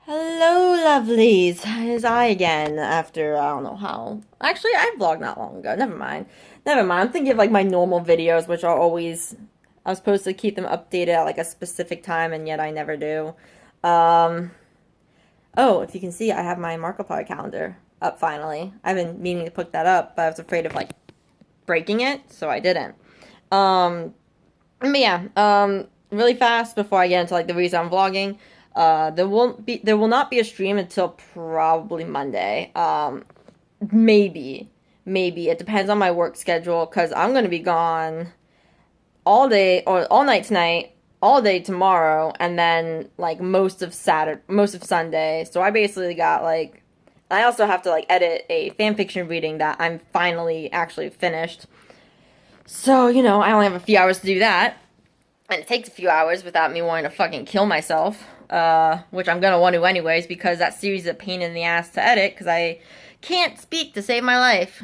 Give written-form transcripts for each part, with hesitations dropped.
Hello, lovelies. It's I again after I don't know how. Actually, I vlogged not long ago. Never mind. Never mind. I'm thinking of like my normal videos, which are always. I was supposed to keep them updated at like a specific time, and yet I never do. Um. Oh, if you can see, I have my Markiplier calendar up finally. I've been meaning to put that up, but I was afraid of like breaking it, so I didn't. Um. But yeah. Really fast before I get into like the reason I'm vlogging. There will not be a stream until probably Monday. Maybe it depends on my work schedule because I'm gonna be gone all day or all night tonight, all day tomorrow, and then like most of Sunday. So I basically got like I also have to like edit a fan fiction reading that I'm finally actually finished. So, I only have a few hours to do that. And it takes a few hours without me wanting to fucking kill myself, which I'm gonna want to anyways because that series is a pain in the ass to edit because I can't speak to save my life.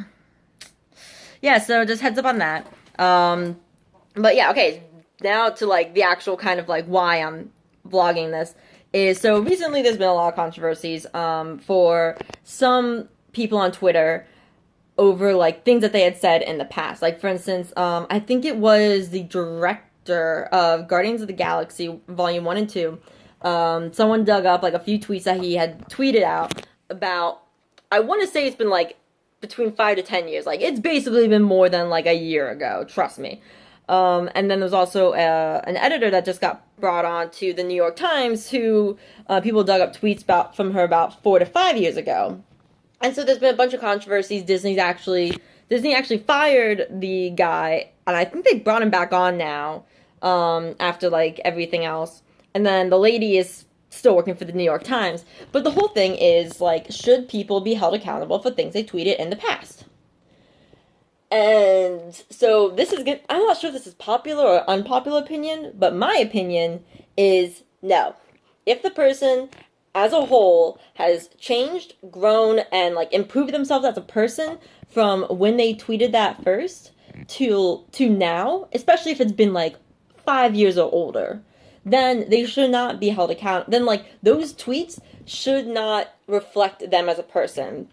Yeah, so just heads up on that. But yeah, okay, now to like the actual kind of like why I'm vlogging this is so recently there's been a lot of controversies for some people on Twitter over like things that they had said in the past. Like for instance, I think it was the director of Guardians of the Galaxy Volume 1 and 2. Someone dug up like a few tweets that he had tweeted out about, I want to say it's been like between 5 to 10 years. Like it's basically been more than like a year ago, trust me. And then there's also an editor that just got brought on to the New York Times who people dug up tweets about from her about 4 to 5 years ago. And so there's been a bunch of controversies. Disney actually fired the guy, and I think they brought him back on now, after like everything else. And then the lady is still working for the New York Times. But the whole thing is like, should people be held accountable for things they tweeted in the past? And so this is good. I'm not sure if this is popular or unpopular opinion, but my opinion is no. If the person as a whole has changed, grown, and like improved themselves as a person from when they tweeted that first to now, especially if it's been like 5 years or older, then they should not be held accountable. Then like those tweets should not reflect them as a person.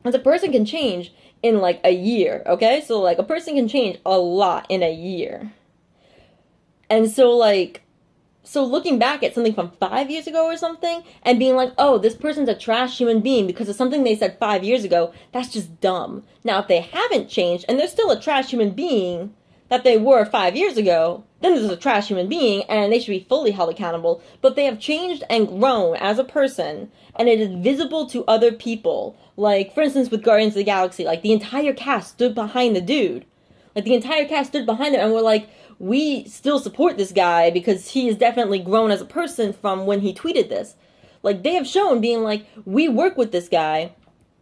As a person can change in like a year, okay? So like a person can change a lot in a year. And so looking back at something from 5 years ago or something and being like, oh, this person's a trash human being because of something they said 5 years ago, that's just dumb. Now, if they haven't changed and they're still a trash human being that they were 5 years ago, then there's a trash human being and they should be fully held accountable. But if they have changed and grown as a person and it is visible to other people, like, for instance, with Guardians of the Galaxy, like, the entire cast stood behind the dude. Like, the entire cast stood behind him and were like, we still support this guy because he has definitely grown as a person from when he tweeted this. Like, they have shown being like, we work with this guy.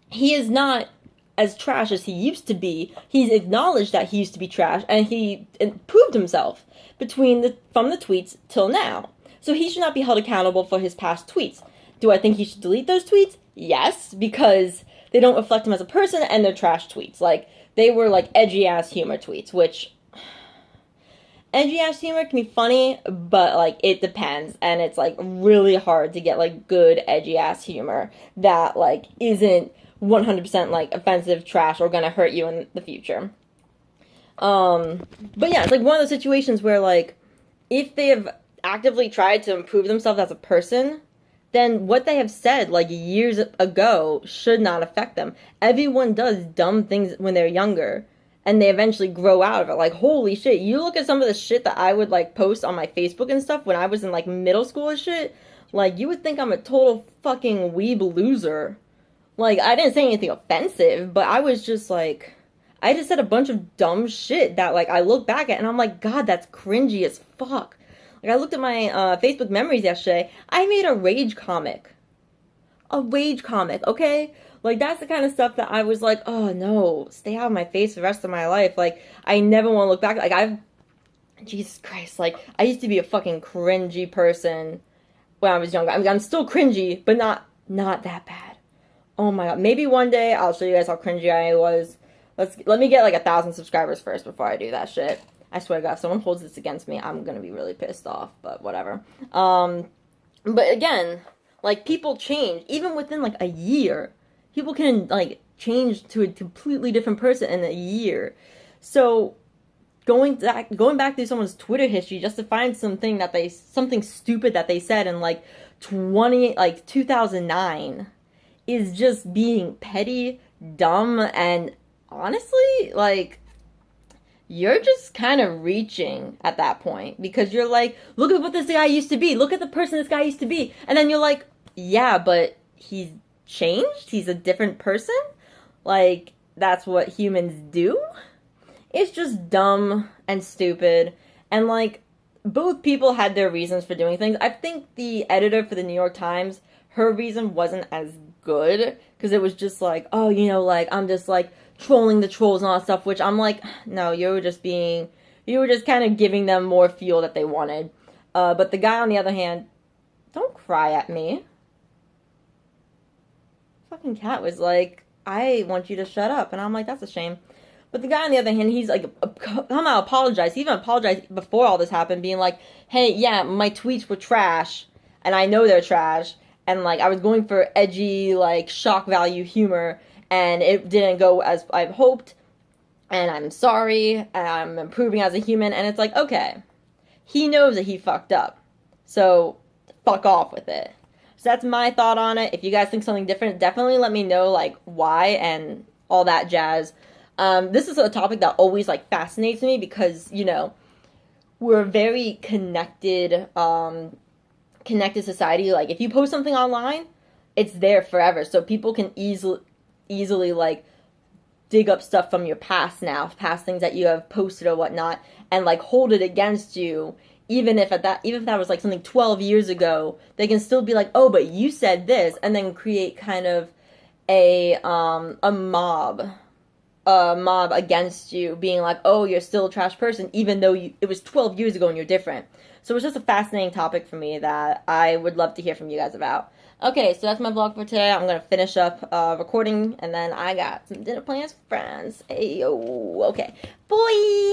He is not as trash as he used to be. He's acknowledged that he used to be trash, and he improved himself from the tweets till now. So he should not be held accountable for his past tweets. Do I think he should delete those tweets? Yes, because they don't reflect him as a person, and they're trash tweets. Like, they were like edgy-ass humor tweets, which edgy-ass humor can be funny, but, like, it depends, and it's, like, really hard to get, like, good edgy-ass humor that, like, isn't 100%, like, offensive, trash, or gonna hurt you in the future. But yeah, it's, like, one of those situations where, like, if they have actively tried to improve themselves as a person, then what they have said, like, years ago should not affect them. Everyone does dumb things when they're younger, and they eventually grow out of it. Like, holy shit, you look at some of the shit that I would, like, post on my Facebook and stuff when I was in, like, middle school and shit, like, you would think I'm a total fucking weeb loser. Like, I didn't say anything offensive, but I was just, like, I just said a bunch of dumb shit that, like, I look back at and I'm like, God, that's cringy as fuck. Like, I looked at my Facebook memories yesterday. I made a rage comic. A rage comic, okay? Like, that's the kind of stuff that I was like, oh, no, stay out of my face for the rest of my life. Like, I never want to look back. Like, Jesus Christ, like, I used to be a fucking cringy person when I was younger. I mean, I'm still cringy, but not that bad. Oh, my God. Maybe one day I'll show you guys how cringy I was. Let me get, like, 1,000 subscribers first before I do that shit. I swear to God, if someone holds this against me, I'm gonna be really pissed off, but whatever. But again, Like, people change. Even within, like, a year. People can, like, change to a completely different person in a year. So, going back through someone's Twitter history just to find something stupid that they said in, like, 2009 is just being petty, dumb, and honestly, like, you're just kind of reaching at that point because you're like, look at what this guy used to be. Look at the person this guy used to be. And then you're like, yeah, but he's changed. He's a different person. Like, that's what humans do. It's just dumb and stupid. And, like, both people had their reasons for doing things. I think the editor for the New York Times, her reason wasn't as good because it was just like, oh, like, I'm just, like, trolling the trolls and all that stuff, which I'm like, no, you were just kind of giving them more fuel that they wanted. But the guy, on the other hand, don't cry at me. Fucking cat was like, I want you to shut up. And I'm like, that's a shame. But the guy, on the other hand, he's like, come out, apologize. He even apologized before all this happened, being like, hey, yeah, my tweets were trash, and I know they're trash, and, like, I was going for edgy, like, shock value humor, and it didn't go as I hoped, and I'm sorry, and I'm improving as a human, and it's like, okay, he knows that he fucked up, so fuck off with it. So that's my thought on it. If you guys think something different, definitely let me know, like, why and all that jazz. This is a topic that always, like, fascinates me because, we're a very connected society. Like, if you post something online, it's there forever. So people can easily, like, dig up stuff from your past now, past things that you have posted or whatnot, and, like, hold it against you. Even if that was, like, something 12 years ago, they can still be like, oh, but you said this, and then create kind of a mob against you, being like, oh, you're still a trash person, even though it was 12 years ago and you're different. So it's just a fascinating topic for me that I would love to hear from you guys about. Okay, so that's my vlog for today. I'm going to finish up recording, and then I got some dinner plans for friends. Hey, yo, okay. Boy!